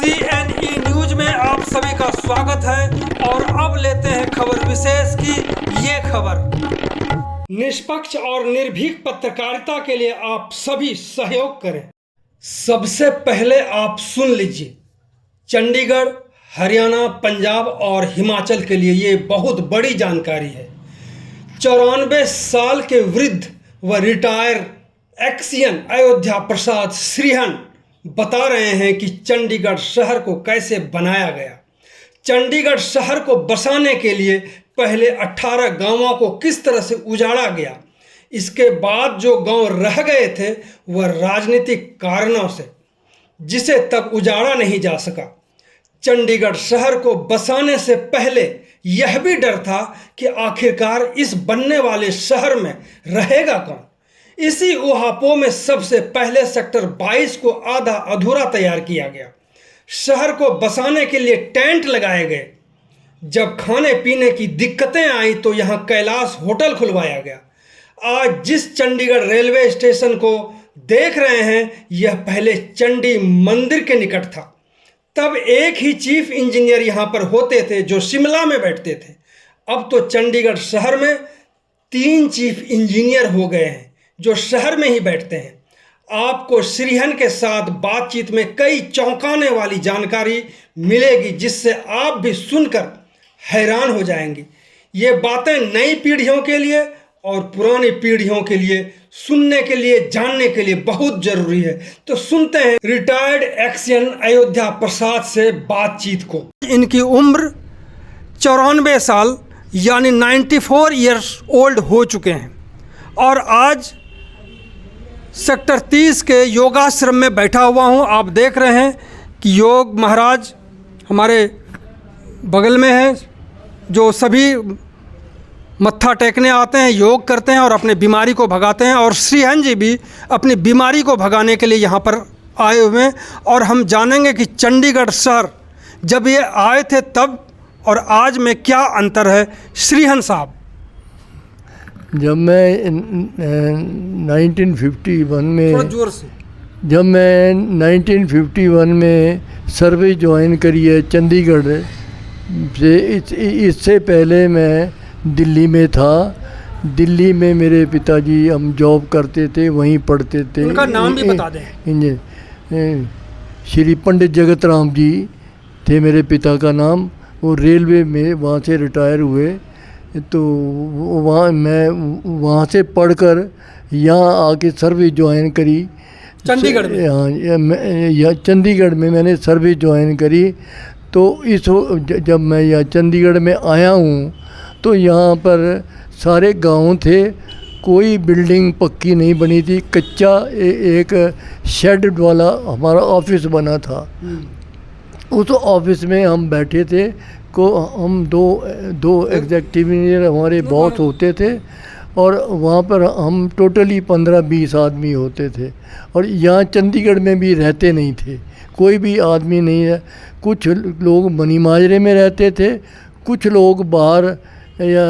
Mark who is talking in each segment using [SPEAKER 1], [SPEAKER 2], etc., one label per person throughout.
[SPEAKER 1] CNE news में आप सभी का स्वागत है और अब लेते हैं खबर विशेष की ये खबर। निष्पक्ष और निर्भीक पत्रकारिता के लिए आप सभी सहयोग करें। सबसे पहले आप सुन लीजिए, चंडीगढ़, हरियाणा, पंजाब और हिमाचल के लिए ये बहुत बड़ी जानकारी है। 94 साल के वृद्ध व रिटायर एक्सियन अयोध्या प्रसाद श्रीहन बता रहे हैं कि चंडीगढ़ शहर को कैसे बनाया गया। चंडीगढ़ शहर को बसाने के लिए पहले 18 गांवों को किस तरह से उजाड़ा गया, इसके बाद जो गांव रह गए थे वह राजनीतिक कारणों से जिसे तब उजाड़ा नहीं जा सका। चंडीगढ़ शहर को बसाने से पहले यह भी डर था कि आखिरकार इस बनने वाले शहर में रहेगा कौन। इसी ऊहापोह में सबसे पहले सेक्टर 22 को आधा अधूरा तैयार किया गया। शहर को बसाने के लिए टेंट लगाए गए। जब खाने पीने की दिक्कतें आई तो यहाँ कैलाश होटल खुलवाया गया। आज जिस चंडीगढ़ रेलवे स्टेशन को देख रहे हैं यह पहले चंडी मंदिर के निकट था। तब एक ही चीफ इंजीनियर यहाँ पर होते थे जो शिमला में बैठते थे। अब तो चंडीगढ़ शहर में 3 चीफ इंजीनियर हो गए हैं जो शहर में ही बैठते हैं। आपको श्रीहन के साथ बातचीत में कई चौंकाने वाली जानकारी मिलेगी जिससे आप भी सुनकर हैरान हो जाएंगे। ये बातें नई पीढ़ियों के लिए और पुरानी पीढ़ियों के लिए सुनने के लिए, जानने के लिए बहुत जरूरी है। तो सुनते हैं रिटायर्ड एक्सियन अयोध्या प्रसाद से बातचीत को। इनकी उम्र 94 साल यानी 94 ईयर्स ओल्ड हो चुके हैं और आज सेक्टर 30 के योगाश्रम में बैठा हुआ हूं। आप देख रहे हैं कि योग महाराज हमारे बगल में है जो सभी मत्था टेकने आते हैं, योग करते हैं और अपने बीमारी को भगाते हैं। और श्रीहन जी भी अपनी बीमारी को भगाने के लिए यहाँ पर आए हुए हैं और हम जानेंगे कि चंडीगढ़ शहर जब ये आए थे तब और आज में क्या अंतर है। श्रीहन साहब,
[SPEAKER 2] जब मैं 1951 में
[SPEAKER 1] थोड़ा जोर से,
[SPEAKER 2] जब मैं 1951 में सर्विस ज्वाइन करी है चंडीगढ़ से, इससे पहले मैं दिल्ली में था। दिल्ली में मेरे पिताजी हम जॉब करते थे, वहीं पढ़ते थे।
[SPEAKER 1] उनका नाम भी बता दें।
[SPEAKER 2] श्री पंडित जगत राम जी थे मेरे पिता का नाम। वो रेलवे में वहाँ से रिटायर हुए तो वहाँ से पढ़कर यहाँ आके सर्विस ज्वाइन करी
[SPEAKER 1] चंडीगढ़ में।
[SPEAKER 2] हाँ, चंडीगढ़ में मैंने सर्विस ज्वाइन करी। तो जब मैं यहाँ चंडीगढ़ में आया हूँ तो यहाँ पर सारे गांव थे, कोई बिल्डिंग पक्की नहीं बनी थी, कच्चा एक शेड वाला हमारा ऑफिस बना था। उस ऑफिस में हम बैठे थे को हम दो एग्जीक्यूटिव इंजीनियर हमारे बॉस होते थे और वहाँ पर हम टोटली 15-20 आदमी होते थे। और यहाँ चंडीगढ़ में भी रहते नहीं थे, कोई भी आदमी नहीं है। कुछ लोग मनी माजरे में रहते थे, कुछ लोग बाहर या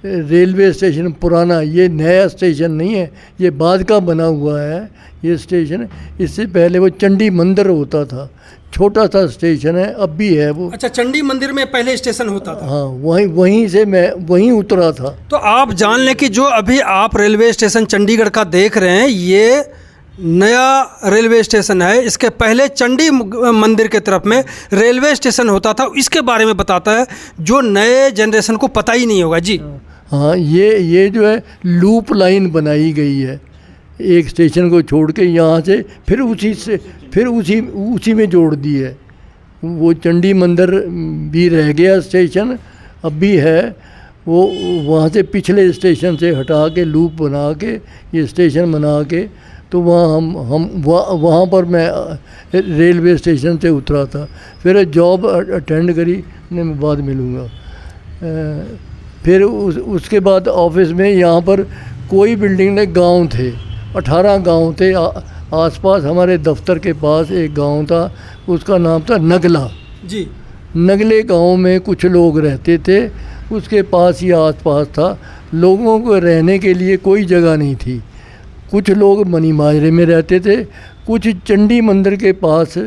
[SPEAKER 2] रेलवे स्टेशन पुराना, ये नया स्टेशन नहीं है, ये बाद का बना हुआ है ये स्टेशन। इससे पहले वो चंडी मंदिर होता था, छोटा सा स्टेशन है, अब भी है वो।
[SPEAKER 1] अच्छा, चंडी मंदिर में पहले स्टेशन होता था।
[SPEAKER 2] हाँ, वहीं से मैं वहीं उतरा था।
[SPEAKER 1] तो आप जान लें कि जो अभी आप रेलवे स्टेशन चंडीगढ़ का देख रहे हैं ये नया रेलवे स्टेशन है। इसके पहले चंडी मंदिर के तरफ में रेलवे स्टेशन होता था। इसके बारे में बताता है जो नए जनरेशन को पता ही नहीं होगा जी।
[SPEAKER 2] हाँ, ये जो है लूप लाइन बनाई गई है, एक स्टेशन को छोड़ के यहाँ से फिर उसी में जोड़ दी है। वो चंडी मंदिर भी रह गया स्टेशन, अब भी है वो। वहाँ से पिछले स्टेशन से हटा के लूप बना के ये स्टेशन बना के तो वहाँ पर मैं रेलवे स्टेशन से उतरा था। फिर जॉब अटेंड करी, मैं बाद मिलूँगा। फिर उसके बाद ऑफिस में यहाँ पर कोई बिल्डिंग नहीं, गांव थे, 18 गांव थे। आसपास हमारे दफ्तर के पास एक गांव था, उसका नाम था नगला
[SPEAKER 1] जी।
[SPEAKER 2] नगले गांव में कुछ लोग रहते थे, उसके पास ही आसपास था। लोगों को रहने के लिए कोई जगह नहीं थी। कुछ लोग मनी माजरे में रहते थे, कुछ चंडी मंदिर के पास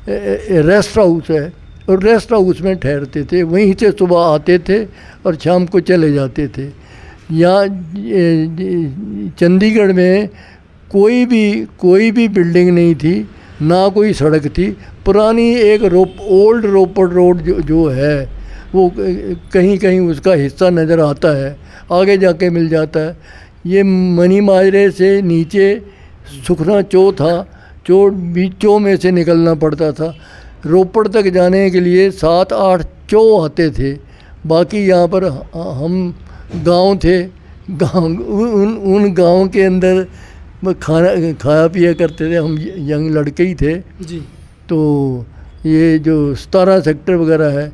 [SPEAKER 2] रेस्ट हाउस है, और रेस्ट हाउस में ठहरते थे। वहीं से सुबह आते थे और शाम को चले जाते थे। यहाँ चंडीगढ़ में कोई भी बिल्डिंग नहीं थी, ना कोई सड़क थी। पुरानी एक ओल्ड रोपड़ रोड जो है वो कहीं कहीं उसका हिस्सा नज़र आता है, आगे जाके मिल जाता है। ये मनी माजरे से नीचे सुखना चो था, चो में से निकलना पड़ता था। रोपड़ तक जाने के लिए 7-8 चो आते थे। बाकी यहाँ पर हम गांव थे, उन गांव के अंदर खाया पिया करते थे। हम यंग लड़के ही थे
[SPEAKER 1] जी।
[SPEAKER 2] तो ये जो 17 सेक्टर वगैरह है,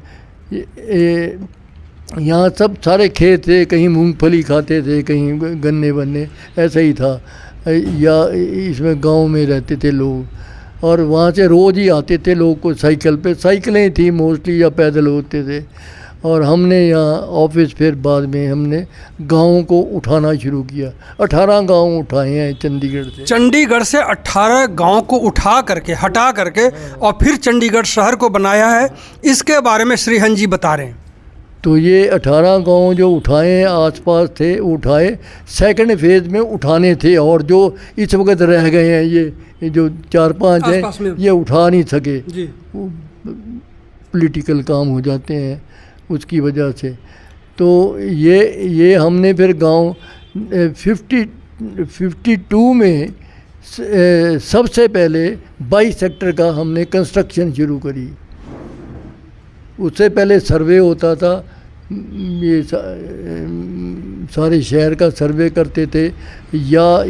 [SPEAKER 2] ये यहाँ सब सारे खेत थे, कहीं मूंगफली खाते थे, कहीं गन्ने बन्ने, ऐसा ही था। या इसमें गांव में रहते थे लोग, और वहाँ से रोज़ ही आते थे लोग को साइकिल पे। साइकिलें थी मोस्टली, या पैदल होते थे। और हमने यहाँ ऑफिस, फिर बाद में हमने गाँव को उठाना शुरू किया। 18 गांव उठाए हैं चंडीगढ़ से।
[SPEAKER 1] चंडीगढ़ से 18 गांव को हटा करके और फिर चंडीगढ़ शहर को बनाया है। इसके बारे में श्रीहन जी बता रहे हैं।
[SPEAKER 2] तो ये 18 गांव जो उठाए हैं, आसपास थे उठाए, सेकंड फेज में उठाने थे। और जो इस वक्त रह गए हैं, ये जो 4-5 हैं, ये उठा नहीं सके जी। पॉलिटिकल काम हो जाते हैं उसकी वजह से। तो ये हमने फिर गांव 52 में सबसे पहले 22 सेक्टर का हमने कंस्ट्रक्शन शुरू करी। उससे पहले सर्वे होता था, ये सारे शहर का सर्वे करते थे, या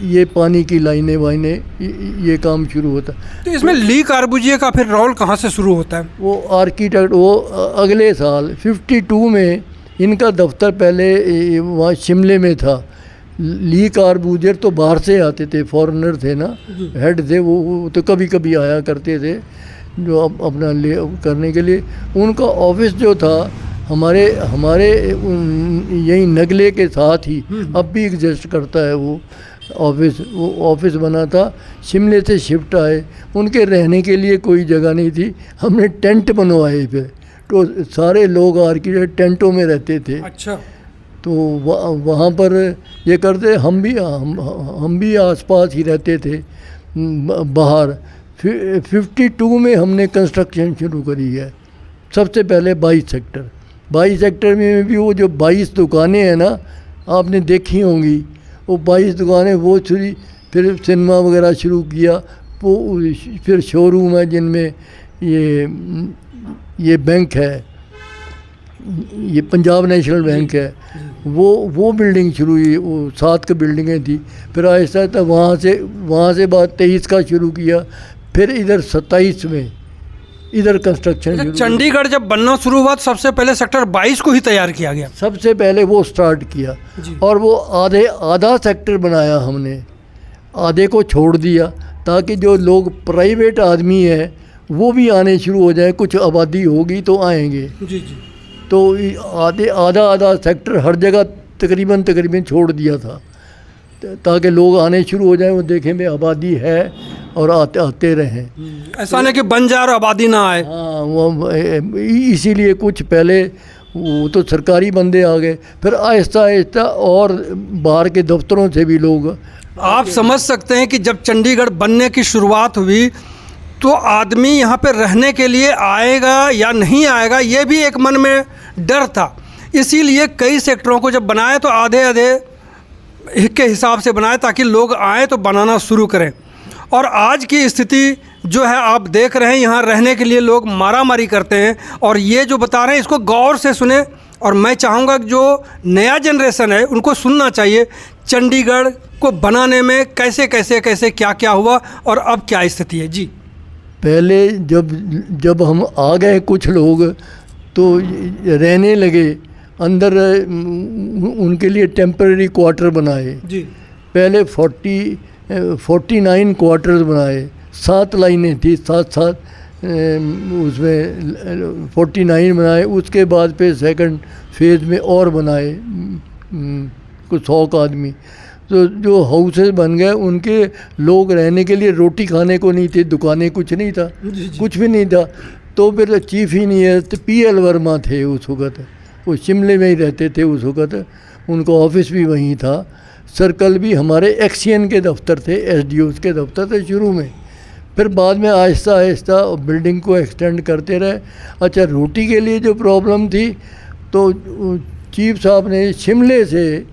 [SPEAKER 2] ये पानी की लाइनें वाइनें, ये काम शुरू होता।
[SPEAKER 1] तो इसमें ली कार्बूजिए का फिर रोल कहाँ से शुरू होता है?
[SPEAKER 2] वो आर्किटेक्ट, वो अगले साल 52 में इनका दफ्तर पहले वहाँ शिमले में था। ली कार्बूजियर तो बाहर से आते थे, फॉरेनर थे ना, हेड थे वो तो कभी कभी आया करते थे जो अपना ले करने के लिए। उनका ऑफिस जो था हमारे यही नगले के साथ ही अब भी एग्जिस्ट करता है वो ऑफिस बना था। शिमले से शिफ्ट आए, उनके रहने के लिए कोई जगह नहीं थी, हमने टेंट बनवाए फिर। तो सारे लोग आर्किटेक्ट टेंटों में रहते थे।
[SPEAKER 1] अच्छा।
[SPEAKER 2] तो वहाँ पर ये करते, हम भी आसपास ही रहते थे बाहर। 52 में हमने कंस्ट्रक्शन शुरू करी है। सबसे पहले 22 सेक्टर में भी वो जो 22 दुकानें हैं ना, आपने देखी होंगी वो 22 दुकानें, वो शुरू, फिर सिनेमा वगैरह शुरू किया। वो फिर शोरूम है जिनमें ये बैंक है, ये पंजाब नेशनल बैंक है, वो बिल्डिंग शुरू हुई। वो 7 की बिल्डिंगें थी। फिर आहिस्ता वहाँ से बाद 23 का शुरू किया। फिर इधर 27 में इधर कंस्ट्रक्शन।
[SPEAKER 1] चंडीगढ़ जब बनना शुरू हुआ तो सबसे पहले सेक्टर 22 को ही तैयार किया गया।
[SPEAKER 2] सबसे पहले वो स्टार्ट किया और वो आधा सेक्टर बनाया हमने, आधे को छोड़ दिया ताकि जो लोग प्राइवेट आदमी है वो भी आने शुरू हो जाए। कुछ आबादी होगी तो आएंगे जी। तो आधा सेक्टर हर जगह तकरीबन छोड़ दिया था ताकि लोग आने शुरू हो जाएं, वो देखें भाई आबादी है और आते रहें।
[SPEAKER 1] ऐसा नहीं कि बन जाए और आबादी ना आए।
[SPEAKER 2] हाँ, वो इसीलिए कुछ पहले वो तो सरकारी बंदे आ गए, फिर आहिस्ता और बाहर के दफ्तरों से भी लोग।
[SPEAKER 1] आप समझ सकते हैं कि जब चंडीगढ़ बनने की शुरुआत हुई तो आदमी यहाँ पे रहने के लिए आएगा या नहीं आएगा, ये भी एक मन में डर था। इसीलिए कई सेक्टरों को जब बनाए तो आधे के हिसाब से बनाए ताकि लोग आए तो बनाना शुरू करें। और आज की स्थिति जो है आप देख रहे हैं, यहाँ रहने के लिए लोग मारामारी करते हैं। और ये जो बता रहे हैं इसको गौर से सुने, और मैं चाहूँगा कि जो नया जनरेशन है उनको सुनना चाहिए चंडीगढ़ को बनाने में कैसे क्या हुआ और अब क्या स्थिति है जी।
[SPEAKER 2] पहले जब हम आ गए कुछ लोग तो रहने लगे अंदर, उनके लिए टेम्पररी क्वार्टर बनाए जी। पहले 49 क्वार्टर्स बनाए, 7 लाइनें थी, 7 उसमें 49 बनाए। उसके बाद फिर सेकंड फेज़ में और बनाए कुछ 100 आदमी। तो जो हाउसेस बन गए उनके लोग रहने के लिए रोटी खाने को नहीं थे, दुकानें कुछ नहीं था, कुछ भी नहीं था। तो फिर चीफ इंजीनियर पीएल वर्मा थे उस वक्त, वो शिमले में ही रहते थे उस वक्त, उनका ऑफिस भी वहीं था। सर्कल भी हमारे एक्सियन के दफ्तर थे, एसडीओ के दफ्तर थे शुरू में। फिर बाद में आहिस्ता आहिस्ता बिल्डिंग को एक्सटेंड करते रहे। अच्छा, रोटी के लिए जो प्रॉब्लम थी तो चीफ साहब ने शिमले से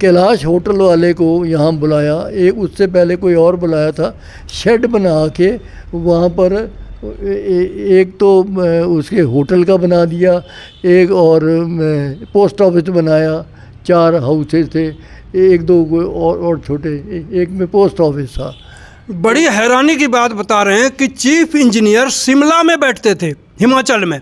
[SPEAKER 2] कैलाश होटल वाले को यहाँ बुलाया, एक उससे पहले कोई और बुलाया था, शेड बना के वहाँ पर एक तो उसके होटल का बना दिया, एक और पोस्ट ऑफिस बनाया, 4 हाउसेस थे, एक दो और छोटे, एक में पोस्ट ऑफिस था।
[SPEAKER 1] बड़ी हैरानी की बात बता रहे हैं कि चीफ इंजीनियर शिमला में बैठते थे, हिमाचल में,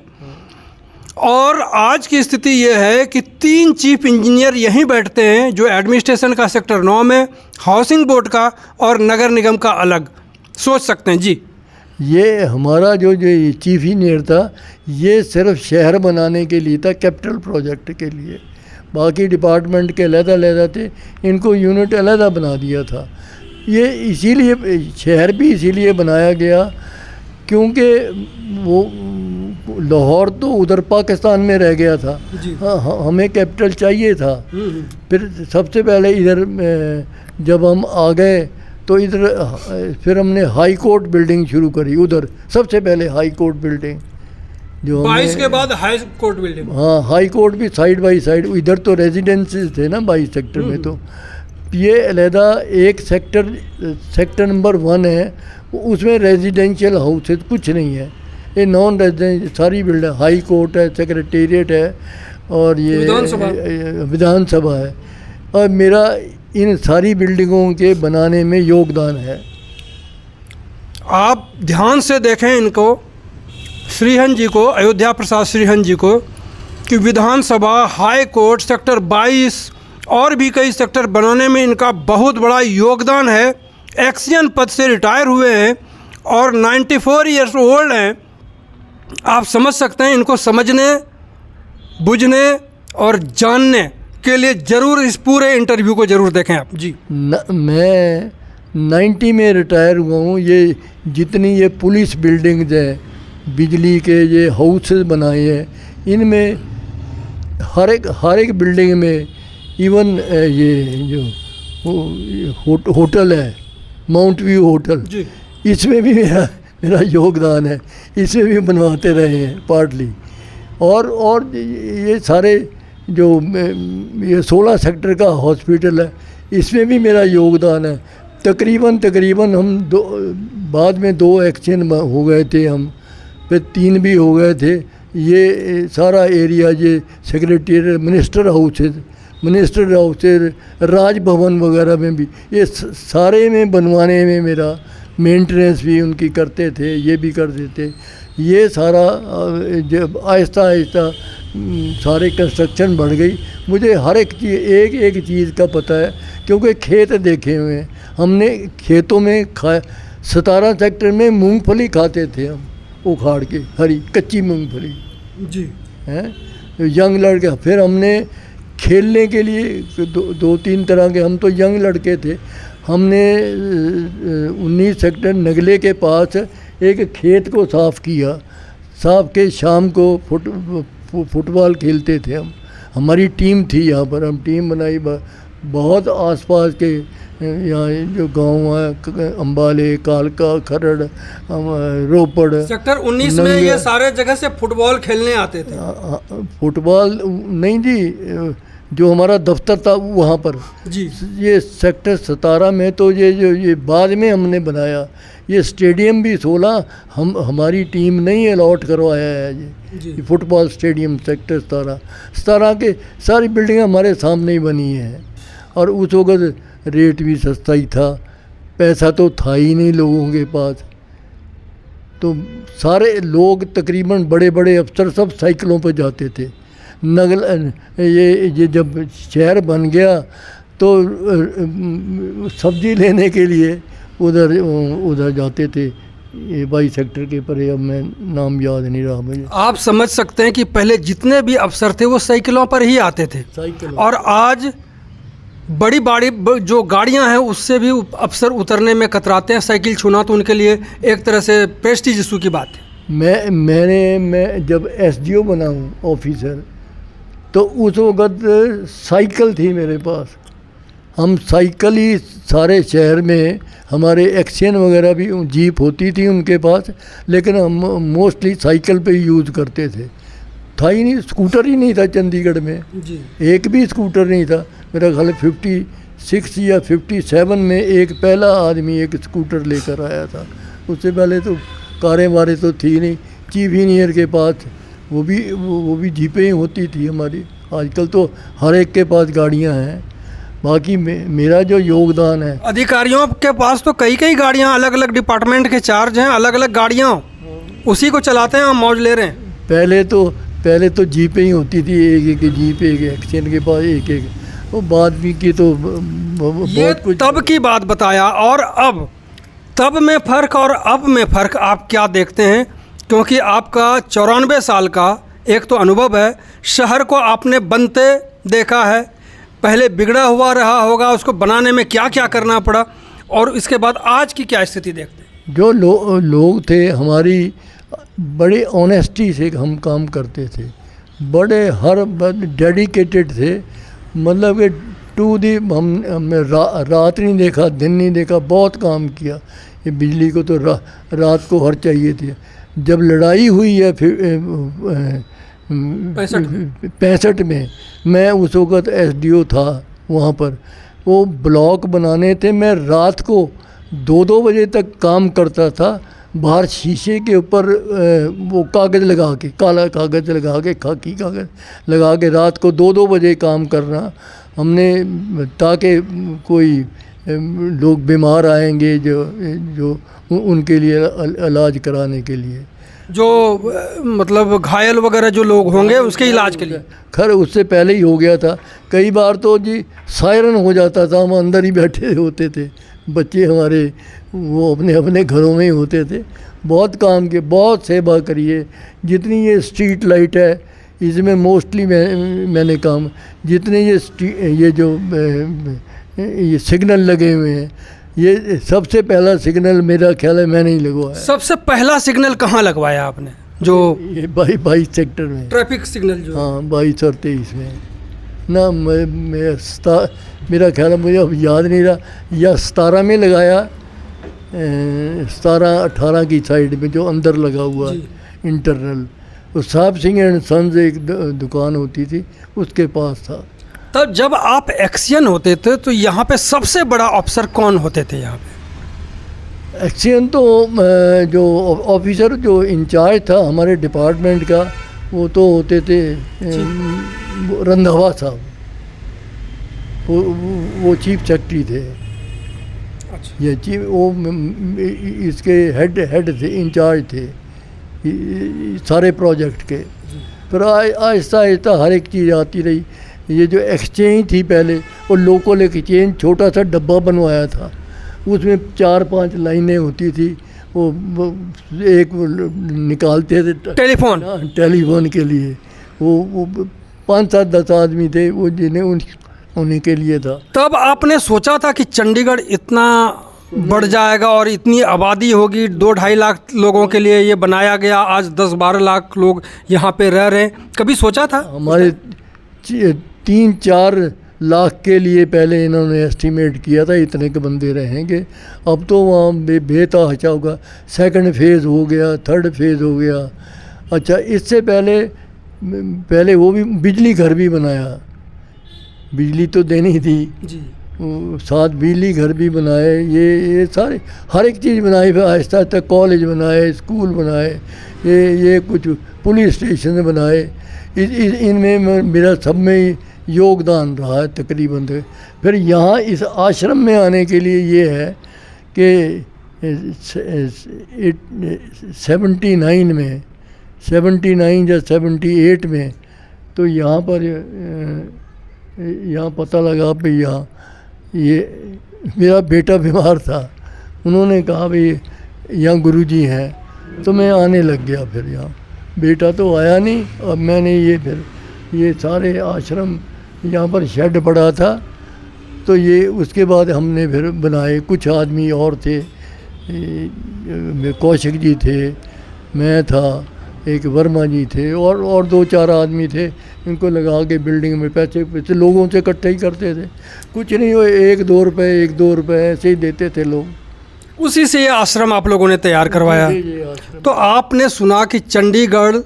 [SPEAKER 1] और आज की स्थिति यह है कि 3 चीफ इंजीनियर यहीं बैठते हैं, जो एडमिनिस्ट्रेशन का सेक्टर 9 में, हाउसिंग बोर्ड का और नगर निगम का अलग। सोच सकते हैं जी।
[SPEAKER 2] ये हमारा जो ये चीफ इंजीनियर था, ये सिर्फ शहर बनाने के लिए था, कैपिटल प्रोजेक्ट के लिए। बाकी डिपार्टमेंट के अलग-अलग थे, इनको यूनिट अलग बना दिया था। ये इसीलिए शहर भी इसीलिए बनाया गया क्योंकि वो लाहौर तो उधर पाकिस्तान में रह गया था। हाँ, हमें कैपिटल चाहिए था। फिर सबसे पहले इधर जब हम आ गए तो इधर फिर हमने हाई कोर्ट बिल्डिंग शुरू करी, उधर सबसे पहले हाई कोर्ट बिल्डिंग जो
[SPEAKER 1] 22 के बाद हाई कोर्ट बिल्डिंग।
[SPEAKER 2] हाँ, हाई कोर्ट भी साइड बाई साइड, इधर तो रेजिडेंसीज थे ना 22 सेक्टर में। तो ये अलहदा एक सेक्टर नंबर 1 है, उसमें रेजिडेंशियल हाउसेज कुछ नहीं है, ये नॉन रेजिडेंशियल सारी बिल्डिंग, हाई कोर्ट है, सेक्रेटेरिएट है और ये विधानसभा है। और मेरा इन सारी बिल्डिंगों के बनाने में योगदान है।
[SPEAKER 1] आप ध्यान से देखें इनको, श्रीहन जी को, अयोध्या प्रसाद श्रीहन जी को, कि विधानसभा, हाई कोर्ट, सेक्टर 22 और भी कई सेक्टर बनाने में इनका बहुत बड़ा योगदान है। एक्सियन पद से रिटायर हुए हैं और 94 ईयर्स ओल्ड हैं। आप समझ सकते हैं, इनको समझने, बुझने और जानने के लिए ज़रूर इस पूरे इंटरव्यू को ज़रूर देखें आप जी।
[SPEAKER 2] मैं 90 में रिटायर हुआ हूँ। ये जितनी ये पुलिस बिल्डिंग्स हैं, बिजली के ये हाउसेस बनाए हैं, इनमें हर एक बिल्डिंग में, इवन ये जो होटल है, माउंट व्यू होटल, इसमें भी मेरा योगदान है, इसमें भी बनवाते रहे हैं पार्टली। और ये सारे जो ये 16 सेक्टर का हॉस्पिटल है, इसमें भी मेरा योगदान है। तकरीबन हम बाद में 2 एक्सचेंज हो गए थे, हम फिर 3 भी हो गए थे। ये सारा एरिया, ये सेक्रेटेरिएट, मिनिस्टर हाउसेज, राजभवन वगैरह में भी, ये सारे में बनवाने में मेरा मेंटेनेंस भी उनकी करते थे, ये भी कर देते। ये सारा जब आहिस्ता आहिस्ता सारे कंस्ट्रक्शन बढ़ गई, मुझे हर एक चीज़, एक चीज़ का पता है क्योंकि खेत देखे हुए हैं हमने। खेतों में 17 सेक्टर में मूंगफली खाते थे हम, उखाड़ के, हरी कच्ची मूंगफली जी हैं, यंग लड़के। फिर हमने खेलने के लिए 2-3 तरह के, हम तो यंग लड़के थे, हमने 19 सेक्टर नगले के पास एक खेत को साफ़ किया, साफ के शाम को फुटबॉल खेलते थे हम। हमारी टीम थी यहाँ पर, हम टीम बनाई। बहुत आसपास के यहाँ जो गांव है, अम्बाले, कालका, खरड़, रोपड़,
[SPEAKER 1] सेक्टर 19 में ये सारे जगह से फुटबॉल खेलने आते थे।
[SPEAKER 2] फुटबॉल नहीं जी, जो हमारा दफ्तर था वहाँ पर जी। ये सेक्टर 17 में तो ये बाद में हमने बनाया। ये स्टेडियम भी 16 हमारी टीम नहीं अलॉट करवाया है ये फुटबॉल स्टेडियम। सेक्टर 17 के सारी बिल्डिंग हमारे सामने ही बनी है। और उस वक्त रेट भी सस्ता ही था, पैसा तो था ही नहीं लोगों के पास। तो सारे लोग तकरीबन बड़े बड़े अफसर सब साइकिलों पर जाते थे। ये जब शहर बन गया तो सब्जी लेने के लिए उधर जाते थे, ये 22 सेक्टर के परे, अब मैं नाम याद नहीं रहा मुझे।
[SPEAKER 1] आप समझ सकते हैं कि पहले जितने भी अफसर थे वो साइकिलों पर ही आते थे, और आज बड़ी जो गाड़ियां हैं उससे भी अफसर उतरने में कतराते हैं। साइकिल छूना तो उनके लिए एक तरह से प्रेस्टीज इशू की बात है।
[SPEAKER 2] मैं जब एसडीओ बना हूँ ऑफिसर, तो उस वक़्त साइकिल थी मेरे पास। हम साइकिल ही सारे शहर में, हमारे एक्शन वगैरह भी जीप होती थी उनके पास, लेकिन हम मोस्टली साइकिल पे यूज़ करते थे। था ही नहीं, स्कूटर ही नहीं था चंडीगढ़ में
[SPEAKER 1] जी।
[SPEAKER 2] एक भी स्कूटर नहीं था। मेरा ख्याल 56 या 57 में एक पहला आदमी एक स्कूटर लेकर आया था। उससे पहले तो कारें वारें तो थी नहीं। चीफ इंजीनियर के पास वो भी जीपें ही होती थी हमारी। आजकल तो हर एक के पास गाड़ियां हैं। बाकी मेरा जो योगदान है,
[SPEAKER 1] अधिकारियों के पास तो कई गाड़ियां, अलग अलग डिपार्टमेंट के चार्ज हैं, अलग अलग गाड़ियां उसी को चलाते हैं, हम मौज ले रहे हैं।
[SPEAKER 2] पहले तो जीपें ही होती थी, एक जीप, एक एक्शन के पास एक। वो बाद भी की तो
[SPEAKER 1] ये
[SPEAKER 2] बहुत कुछ।
[SPEAKER 1] तब की बात बताया, और अब तब में फ़र्क और अब में फ़र्क आप क्या देखते हैं? क्योंकि आपका 94 साल का एक तो अनुभव है, शहर को आपने बनते देखा है, पहले बिगड़ा हुआ रहा होगा, उसको बनाने में क्या क्या करना पड़ा, और इसके बाद आज की क्या स्थिति देखते हैं?
[SPEAKER 2] जो लोग थे हमारी, बड़े ऑनेस्टी से हम काम करते थे, बड़े हर डेडिकेटेड थे। मतलब कि टू दी हमने रात नहीं देखा, दिन नहीं देखा, बहुत काम किया। ये बिजली को तो रात को हर चाहिए थी। जब लड़ाई हुई है फिर 65 में, मैं उस वक़्त एसडीओ था वहाँ पर। वो ब्लॉक बनाने थे, मैं रात को 2-2 बजे तक काम करता था। बाहर शीशे के ऊपर वो कागज़ लगा के, काला कागज़ लगा के, खाकी कागज़ लगा के रात को 2-2 बजे काम करना हमने, ताकि कोई लोग बीमार आएंगे जो उनके लिए इलाज कराने के लिए,
[SPEAKER 1] जो मतलब घायल वगैरह जो लोग होंगे उसके इलाज के लिए।
[SPEAKER 2] खैर उससे पहले ही हो गया था। कई बार तो जी सायरन हो जाता था, हम अंदर ही बैठे होते थे, बच्चे हमारे वो अपने अपने घरों में ही होते थे। बहुत काम किए, बहुत सेवा करी है। जितनी ये स्ट्रीट लाइट है इसमें मोस्टली मैंने काम, जितने ये जो ये सिग्नल लगे हुए हैं, ये सबसे पहला सिग्नल मेरा ख्याल है मैंने ही लगवाया।
[SPEAKER 1] सबसे पहला सिग्नल कहाँ लगवाया आपने? जो
[SPEAKER 2] ये 22 सेक्टर में
[SPEAKER 1] ट्रैफिक सिग्नल जो,
[SPEAKER 2] हाँ 22 और 23 में ना। मेरा ख्याल है, मुझे अब याद नहीं रहा, या 17 में लगाया, 17-18 की साइड में जो अंदर लगा हुआ इंटरनल। वो साहब सिंह एंड सन्स एक दुकान होती थी, उसके पास था।
[SPEAKER 1] तब जब आप एक्शन होते थे तो यहाँ पे सबसे बड़ा अफसर कौन होते थे यहाँ पे?
[SPEAKER 2] एक्शन तो जो ऑफिसर जो इंचार्ज था हमारे डिपार्टमेंट का, वो तो होते थे रंधावा साहब। वो चीफ सेक्रेटरी थे।
[SPEAKER 1] अच्छा।
[SPEAKER 2] ये चीफ वो इसके हेड थे, इंचार्ज थे सारे प्रोजेक्ट के। फिर आहिस्ता आहिस्ता हर एक चीज़ आती रही। ये जो एक्सचेंज थी पहले, वो लोकल एक्सचेंज छोटा सा डब्बा बनवाया था, उसमें 4-5 लाइनें होती थी। वो एक निकालते थे टेलीफोन के लिए। वो 5-7-10 आदमी थे, वो जिन्हें उन्हीं के लिए था।
[SPEAKER 1] तब आपने सोचा था कि चंडीगढ़ इतना बढ़ जाएगा और इतनी आबादी होगी, 2-2.5 लाख लोगों के लिए ये बनाया गया, आज 10-12 लाख लोग यहाँ पे रह रहे हैं, कभी सोचा था?
[SPEAKER 2] हमारे 3-4 लाख के लिए पहले इन्होंने एस्टीमेट किया था, इतने के बंदे रहेंगे। अब तो वहाँ बेतहाशा होगा। सेकंड फेज़ हो गया, थर्ड फेज़ हो गया। अच्छा, इससे पहले वो भी बिजली घर भी बनाया, बिजली तो देनी थी
[SPEAKER 1] जी।
[SPEAKER 2] साथ बिजली घर भी बनाए, ये सारे हर एक चीज़ बनाई। फिर आहिस्ता आहिस्ता कॉलेज बनाए, स्कूल बनाए, ये कुछ पुलिस स्टेशन बनाए। इनमें मेरा सब में योगदान रहा है तकरीबन। फिर यहाँ इस आश्रम में आने के लिए ये है कि 79 या 78 में तो यहाँ पर यहाँ पता लगा भाई यहाँ ये मेरा बेटा बीमार था। उन्होंने कहा भाई यहाँ गुरुजी हैं, तो मैं आने लग गया। फिर यहाँ बेटा तो आया नहीं, और मैंने ये सारे आश्रम यहाँ पर शेड पड़ा था, तो ये उसके बाद हमने फिर बनाए। कुछ आदमी और थे, कौशिक जी थे, मैं था, एक वर्मा जी थे और 2-4 आदमी थे। इनको लगा के बिल्डिंग में पैसे लोगों से इकट्ठे ही करते थे। कुछ नहीं, वो 1-2 रुपये 1-2 रुपये ऐसे ही देते थे लोग।
[SPEAKER 1] उसी से ये आश्रम आप लोगों ने तैयार करवाया।
[SPEAKER 2] ये आश्रम।
[SPEAKER 1] तो आपने सुना कि चंडीगढ़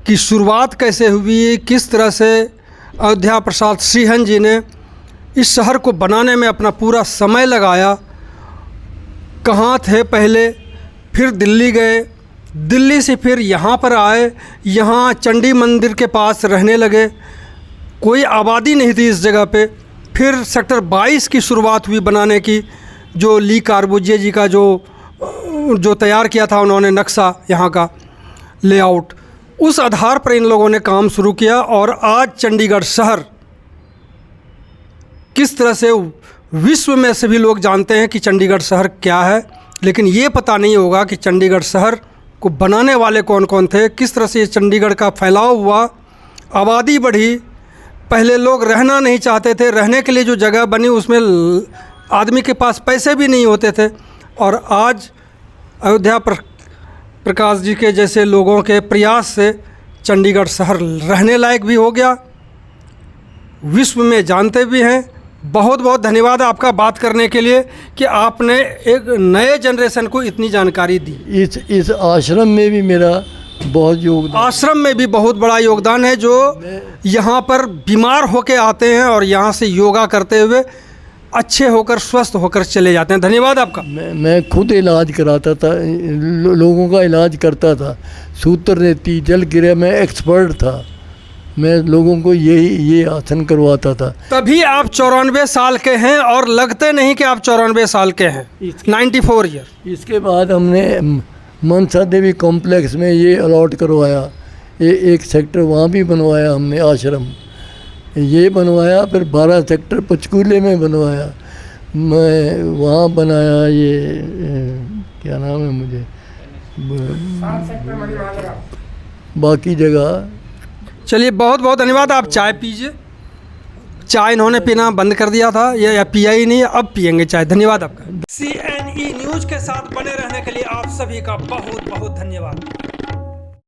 [SPEAKER 1] की शुरुआत कैसे हुई, किस तरह से अयोध्या प्रसाद सिंहन जी ने इस शहर को बनाने में अपना पूरा समय लगाया, कहाँ थे पहले, फिर दिल्ली गए, दिल्ली से फिर यहाँ पर आए, यहाँ चंडी मंदिर के पास रहने लगे, कोई आबादी नहीं थी इस जगह पे। फिर सेक्टर 22 की शुरुआत हुई बनाने की, जो ली कार्बुजिए जी का जो तैयार किया था उन्होंने नक्शा यहाँ का लेआउट, उस आधार पर इन लोगों ने काम शुरू किया। और आज चंडीगढ़ शहर किस तरह से विश्व में सभी लोग जानते हैं कि चंडीगढ़ शहर क्या है, लेकिन ये पता नहीं होगा कि चंडीगढ़ शहर को बनाने वाले कौन कौन थे, किस तरह से चंडीगढ़ का फैलाव हुआ, आबादी बढ़ी। पहले लोग रहना नहीं चाहते थे, रहने के लिए जो जगह बनी उसमें आदमी के पास पैसे भी नहीं होते थे। और आज अयोध्या प्रकाश जी के जैसे लोगों के प्रयास से चंडीगढ़ शहर रहने लायक भी हो गया, विश्व में जानते भी हैं। बहुत बहुत धन्यवाद आपका बात करने के लिए कि आपने एक नए जनरेशन को इतनी जानकारी दी।
[SPEAKER 2] इस आश्रम में भी मेरा बहुत योगदान,
[SPEAKER 1] आश्रम में भी बहुत बड़ा योगदान है, जो यहाँ पर बीमार होके आते हैं और यहाँ से योगा करते हुए अच्छे होकर स्वस्थ होकर चले जाते हैं। धन्यवाद आपका।
[SPEAKER 2] मैं खुद इलाज कराता था, लोगों का इलाज करता था। सूत्र रेती, जल क्रिया में एक्सपर्ट था। मैं लोगों को ये आसन करवाता था।
[SPEAKER 1] तभी आप 94 साल के हैं और लगते नहीं कि आप 94 साल के हैं। 94 ईयर।
[SPEAKER 2] इसके बाद हमने मनसा देवी कॉम्प्लेक्स में ये अलॉट करवाया, एक सेक्टर वहाँ भी बनवाया हमने आश्रम, ये बनवाया। फिर 12 सेक्टर पंचकूले में बनवाया, मैं वहाँ बनाया। ये क्या नाम है मुझे, बाकी जगह।
[SPEAKER 1] चलिए बहुत बहुत धन्यवाद। आप चाय पीजिए। चाय इन्होंने पीना बंद कर दिया था, या पिया ही नहीं, अब पियेंगे चाय। धन्यवाद आपका। CNE न्यूज़ के साथ बने रहने के लिए आप सभी का बहुत बहुत धन्यवाद।